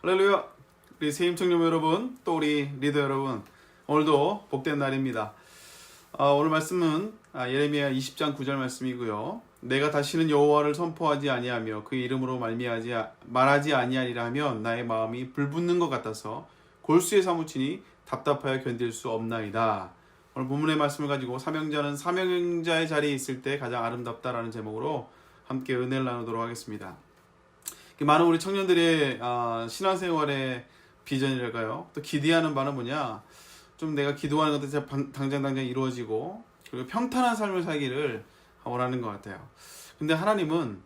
할렐루야! 우리 세임청년 여러분, 또 우리 리더 여러분, 오늘도 복된 날입니다. 오늘 말씀은 예레미야 20장 9절 말씀이고요. 내가 다시는 여호와를 선포하지 아니하며 그 이름으로 말하지 아니하리라 하면 나의 마음이 불붙는 것 같아서 골수에 사무치니 답답하여 견딜 수 없나이다. 오늘 본문의 말씀을 가지고 사명자는 사명자의 자리에 있을 때 가장 아름답다라는 제목으로 함께 은혜를 나누도록 하겠습니다. 많은 우리 청년들의 신앙생활의 비전이랄까요? 또 기대하는 바는 뭐냐? 좀 내가 기도하는 것도 당장 이루어지고 그리고 평탄한 삶을 살기를 원하는 것 같아요. 근데 하나님은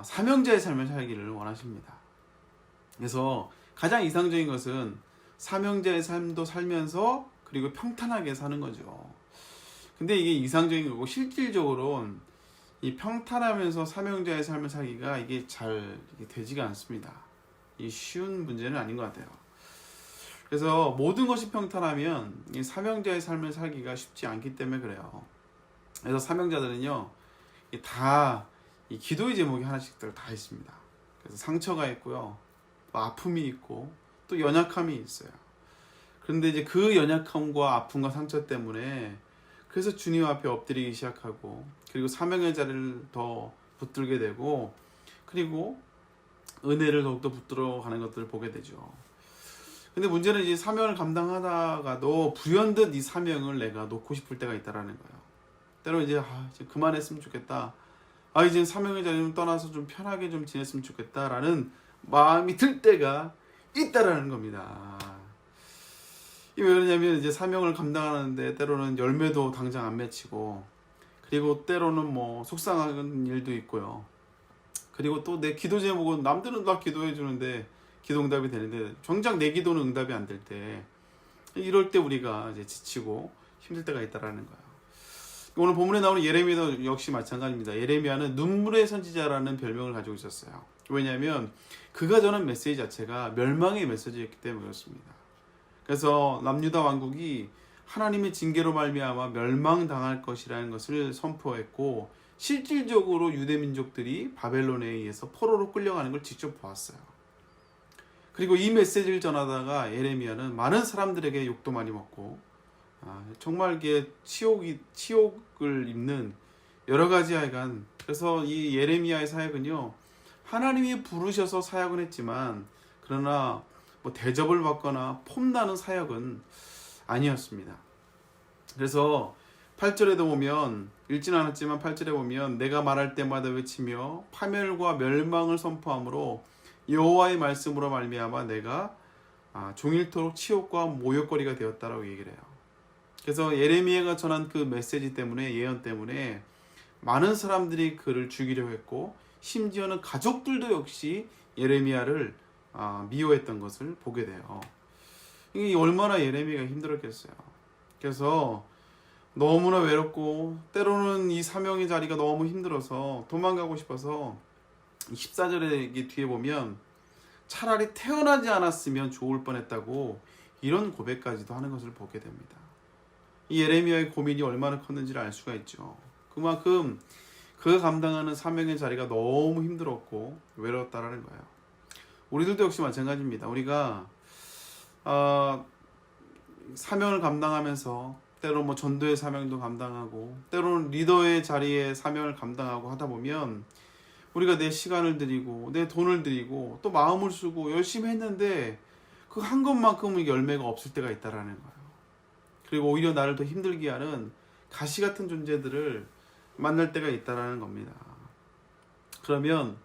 사명자의 삶을 살기를 원하십니다. 그래서 가장 이상적인 것은 사명자의 삶도 살면서 그리고 평탄하게 사는 거죠. 근데 이게 이상적인 거고 실질적으로 이 평탄하면서 사명자의 삶을 살기가 이게 잘 되지가 않습니다. 이 쉬운 문제는 아닌 것 같아요. 그래서 모든 것이 평탄하면 이 사명자의 삶을 살기가 쉽지 않기 때문에 그래요. 그래서 사명자들은요, 다 이 기도의 제목이 하나씩들 다 있습니다. 그래서 상처가 있고요, 또 아픔이 있고, 또 연약함이 있어요. 그런데 이제 그 연약함과 아픔과 상처 때문에 그래서 주님 앞에 엎드리기 시작하고, 그리고 사명의 자리를 더 붙들게 되고, 그리고 은혜를 더욱더 붙들어 가는 것들을 보게 되죠. 근데 문제는 이제 사명을 감당하다가도 불현듯 이 사명을 내가 놓고 싶을 때가 있다라는 거예요. 때로 이제 그만했으면 좋겠다. 이제 사명의 자리를 떠나서 좀 편하게 좀 지냈으면 좋겠다라는 마음이 들 때가 있다라는 겁니다. 이게 왜 그러냐면 이제 사명을 감당하는데 때로는 열매도 당장 안 맺히고, 그리고 때로는 뭐 속상한 일도 있고요. 그리고 또 내 기도 제목은 남들은 다 기도해 주는데 기도 응답이 되는데 정작 내 기도는 응답이 안 될 때, 이럴 때 우리가 이제 지치고 힘들 때가 있다라는 거예요. 오늘 본문에 나오는 예레미야도 역시 마찬가지입니다. 예레미야는 눈물의 선지자라는 별명을 가지고 있었어요. 왜냐하면 그가 전한 메시지 자체가 멸망의 메시지였기 때문에 그렇습니다. 그래서 남유다 왕국이 하나님의 징계로 말미암아 멸망당할 것이라는 것을 선포했고, 실질적으로 유대 민족들이 바벨론에 의해서 포로로 끌려가는 걸 직접 보았어요. 그리고 이 메시지를 전하다가 예레미야는 많은 사람들에게 욕도 많이 먹고, 정말 이게 치욕을 입는 여러 가지 하여간, 그래서 이 예레미야의 사역은요, 하나님이 부르셔서 사역은 했지만 그러나 뭐 대접을 받거나 폼나는 사역은 아니었습니다. 그래서 8절에도 보면, 읽진 않았지만 8절에 보면 내가 말할 때마다 외치며 파멸과 멸망을 선포함으로 여호와의 말씀으로 말미암아 내가 종일토록 치욕과 모욕거리가 되었다라고 얘기를 해요. 그래서 예레미야가 전한 그 메시지 때문에, 예언 때문에 많은 사람들이 그를 죽이려 했고, 심지어는 가족들도 역시 예레미야를 미워했던 것을 보게 돼요. 이게 얼마나 예레미야가 힘들었겠어요. 그래서 너무나 외롭고 때로는 이 사명의 자리가 너무 힘들어서 도망가고 싶어서 14절에 뒤에 보면 차라리 태어나지 않았으면 좋을 뻔했다고 이런 고백까지도 하는 것을 보게 됩니다. 이 예레미야의 고민이 얼마나 컸는지를 알 수가 있죠. 그만큼 그가 감당하는 사명의 자리가 너무 힘들었고 외로웠다라는 거예요. 우리들도 역시 마찬가지입니다. 우리가 사명을 감당하면서 때로 뭐 전도의 사명도 감당하고 때로는 리더의 자리에 사명을 감당하고 하다 보면 우리가 내 시간을 들이고 내 돈을 들이고 또 마음을 쓰고 열심히 했는데 그 한 것만큼은 열매가 없을 때가 있다라는 거예요. 그리고 오히려 나를 더 힘들게 하는 가시 같은 존재들을 만날 때가 있다라는 겁니다. 그러면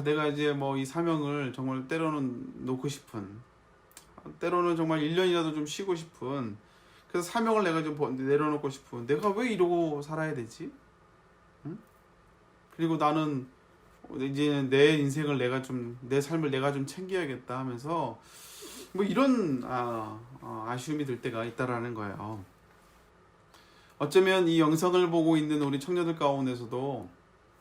내가 이제 뭐 이 사명을 정말 때로는 놓고 싶은, 때로는 정말 1년이라도 좀 쉬고 싶은, 그래서 사명을 내가 좀 내려놓고 싶은, 내가 왜 이러고 살아야 되지? 응? 그리고 나는 이제 내 인생을 내 삶을 내가 좀 챙겨야겠다 하면서 뭐 이런 아쉬움이 들 때가 있다라는 거예요. 어쩌면 이 영상을 보고 있는 우리 청년들 가운데서도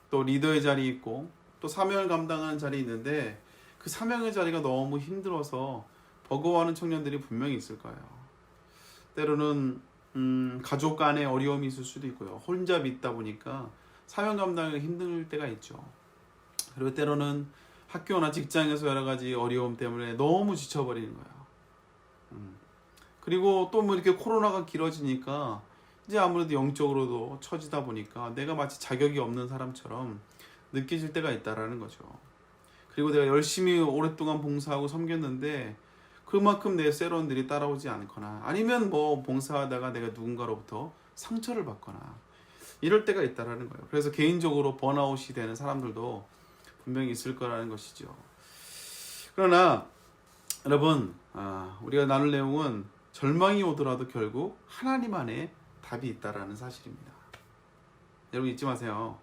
또 리더의 자리 있고 또 사명을 감당하는 자리 있는데 그 사명의 자리가 너무 힘들어서 버거워하는 청년들이 분명히 있을 거예요. 때로는 가족 간의 어려움이 있을 수도 있고요. 혼자 믿다 보니까 사명 감당하기 힘들 때가 있죠. 그리고 때로는 학교나 직장에서 여러 가지 어려움 때문에 너무 지쳐버리는 거예요. 그리고 또 뭐 이렇게 코로나가 길어지니까 이제 아무래도 영적으로도 처지다 보니까 내가 마치 자격이 없는 사람처럼 느껴질 때가 있다라는 거죠. 그리고 내가 열심히 오랫동안 봉사하고 섬겼는데 그만큼 내 세론들이 따라오지 않거나 아니면 뭐 봉사하다가 내가 누군가로부터 상처를 받거나 이럴 때가 있다라는 거예요. 그래서 개인적으로 번아웃이 되는 사람들도 분명히 있을 거라는 것이죠. 그러나 여러분, 우리가 나눌 내용은 절망이 오더라도 결국 하나님 안에 답이 있다라는 사실입니다. 여러분 잊지 마세요.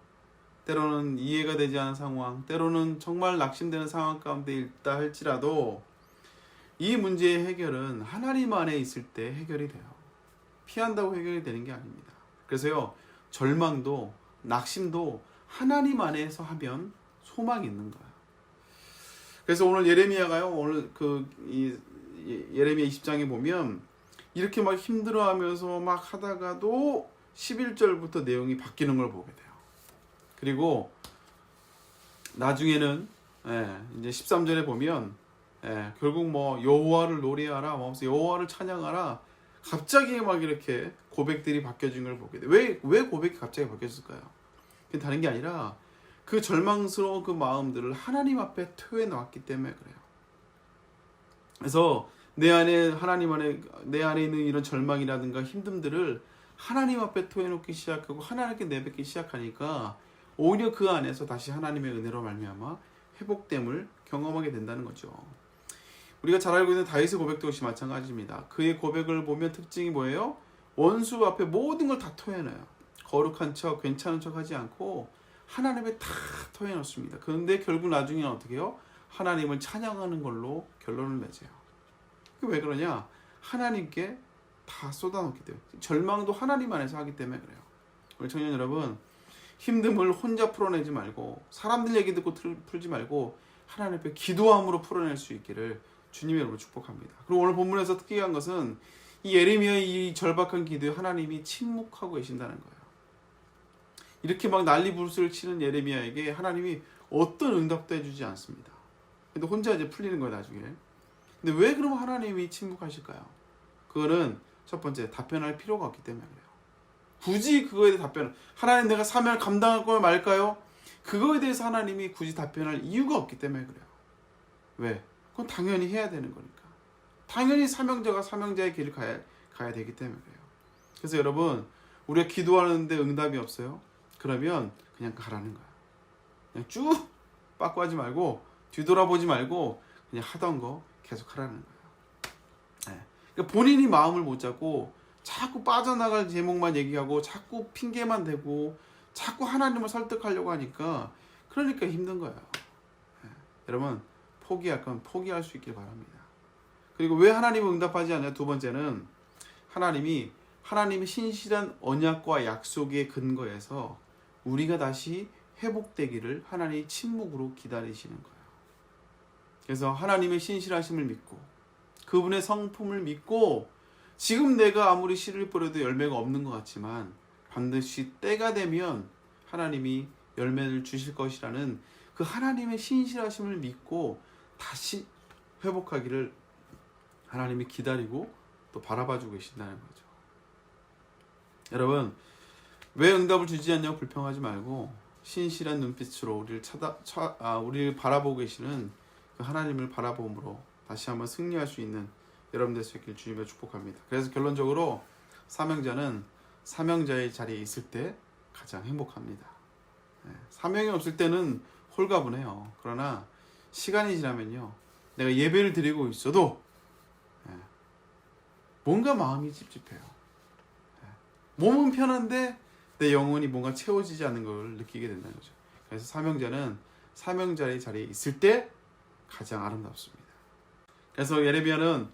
때로는 이해가 되지 않은 상황, 때로는 정말 낙심되는 상황 가운데 있다 할지라도 이 문제의 해결은 하나님 안에 있을 때 해결이 돼요. 피한다고 해결이 되는 게 아닙니다. 그래서요, 절망도 낙심도 하나님 안에서 하면 소망이 있는 거예요. 그래서 오늘 예레미야가요, 오늘 예레미야 20장에 보면 이렇게 막 힘들어하면서 막 하다가도 11절부터 내용이 바뀌는 걸 보게 돼요. 그리고 나중에는 이제 13절에 보면 결국 뭐 여호와를 노래하라, 뭐 여호와를 찬양하라, 갑자기 막 이렇게 고백들이 바뀌어진 걸 보게 돼요. 왜 고백이 갑자기 바뀌었을까요? 그게 다른 게 아니라 그 절망스러운 그 마음들을 하나님 앞에 토해 놓았기 때문에 그래요. 그래서 내 안에 내 안에 있는 이런 절망이라든가 힘듦들을 하나님 앞에 토해 놓기 시작하고 하나님께 내뱉기 시작하니까 오히려 그 안에서 다시 하나님의 은혜로 말미암아 회복됨을 경험하게 된다는 거죠. 우리가 잘 알고 있는 다윗의 고백도 역시 마찬가지입니다. 그의 고백을 보면 특징이 뭐예요? 원수 앞에 모든 걸 다 토해내요. 거룩한 척, 괜찮은 척 하지 않고 하나님에 다 토해놓습니다. 그런데 결국 나중에는 어떻게 해요? 하나님을 찬양하는 걸로 결론을 맺어요. 왜 그러냐? 하나님께 다 쏟아놓기 때문에. 절망도 하나님 안에서 하기 때문에 그래요. 우리 청년 여러분, 힘듦을 혼자 풀어내지 말고 사람들 얘기 듣고 풀지 말고 하나님 앞에 기도함으로 풀어낼 수 있기를 주님의 이름으로 축복합니다. 그리고 오늘 본문에서 특이한 것은 이 예레미야의 이 절박한 기도에 하나님이 침묵하고 계신다는 거예요. 이렇게 막 난리 부르스를 치는 예레미야에게 하나님이 어떤 응답도 해주지 않습니다. 근데 혼자 이제 풀리는 거예요, 나중에. 근데 왜 그럼 하나님이 침묵하실까요? 그거는 첫 번째, 답변할 필요가 없기 때문에 그래요. 굳이 그거에 대해 하나님 내가 사명을 감당할 거야 말까요? 그거에 대해서 하나님이 굳이 답변할 이유가 없기 때문에 그래요. 왜? 그건 당연히 해야 되는 거니까. 당연히 사명자가 사명자의 길을 가야 되기 때문에 그래요. 그래서 여러분, 우리가 기도하는데 응답이 없어요? 그러면 그냥 가라는 거야. 그냥 쭉 빠꾸하지 말고 뒤돌아보지 말고 그냥 하던 거 계속 하라는 거예요. 그러니까 본인이 마음을 못 잡고 자꾸 빠져나갈 제목만 얘기하고 자꾸 핑계만 대고 자꾸 하나님을 설득하려고 하니까 그러니까 힘든 거예요. 여러분, 포기할 건 포기할 수 있길 바랍니다. 그리고 왜 하나님은 응답하지 않냐? 두 번째는 하나님이 신실한 언약과 약속의 근거에서 우리가 다시 회복되기를 하나님이 침묵으로 기다리시는 거예요. 그래서 하나님의 신실하심을 믿고 그분의 성품을 믿고 지금 내가 아무리 씨를 뿌려도 열매가 없는 것 같지만 반드시 때가 되면 하나님이 열매를 주실 것이라는 그 하나님의 신실하심을 믿고 다시 회복하기를 하나님이 기다리고 또 바라봐주고 계신다는 거죠. 여러분, 왜 응답을 주지 않냐고 불평하지 말고 신실한 눈빛으로 우리를 바라보고 계시는 그 하나님을 바라봄으로 다시 한번 승리할 수 있는 여러분 될 수 있길 주님의 축복합니다. 그래서 결론적으로 사명자는 사명자의 자리에 있을 때 가장 행복합니다. 사명이 없을 때는 홀가분해요. 그러나 시간이 지나면요, 내가 예배를 드리고 있어도 뭔가 마음이 찝찝해요. 몸은 편한데 내 영혼이 뭔가 채워지지 않는 걸 느끼게 된다는 거죠. 그래서 사명자는 사명자의 자리에 있을 때 가장 아름답습니다. 그래서 예레미야는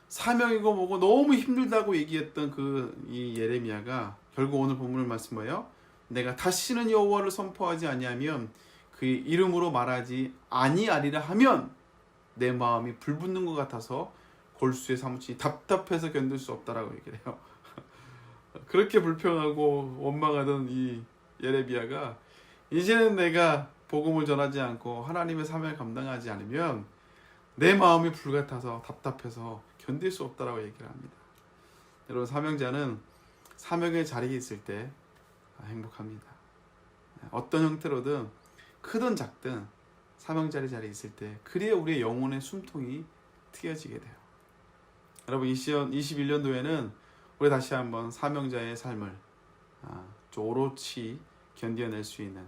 사명이고 뭐고 너무 힘들다고 얘기했던 이 예레미야가 결국 오늘 본문의 말씀 뭐예요? 내가 다시는 여호와를 선포하지 아니하면 그의 이름으로 말하지 아니하리라 하면 내 마음이 불붙는 것 같아서 골수에 사무치니 답답해서 견딜 수 없다라고 얘기를 해요. 그렇게 불평하고 원망하던 이 예레미야가 이제는 내가 복음을 전하지 않고 하나님의 사명을 감당하지 않으면 내 마음이 불같아서 답답해서 견딜 수 없다라고 얘기를 합니다. 여러분, 사명자는 사명의 자리에 있을 때 행복합니다. 어떤 형태로든 크든 작든 사명자리 자리에 있을 때 그래야 우리의 영혼의 숨통이 트여지게 돼요. 여러분, 21년도에는 우리 다시 한번 사명자의 삶을 좀 오롯이 견뎌낼 수 있는,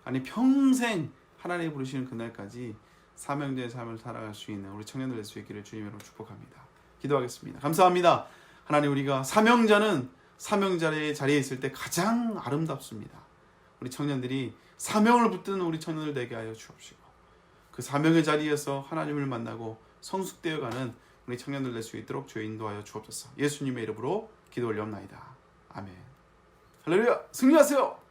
아니 평생 하나님이 부르시는 그날까지 사명자의 삶을 살아갈 수 있는 우리 청년들 될 수 있기를 주님으로 축복합니다. 기도하겠습니다. 감사합니다. 하나님, 우리가 사명자는 사명자의 자리에 있을 때 가장 아름답습니다. 우리 청년들이 사명을 붙드는 우리 청년들 되게 하여 주옵시고, 그 사명의 자리에서 하나님을 만나고 성숙되어가는 우리 청년들 될 수 있도록 주여 인도하여 주옵소서. 예수님의 이름으로 기도 올려옵나이다. 아멘. 할렐루야. 승리하세요.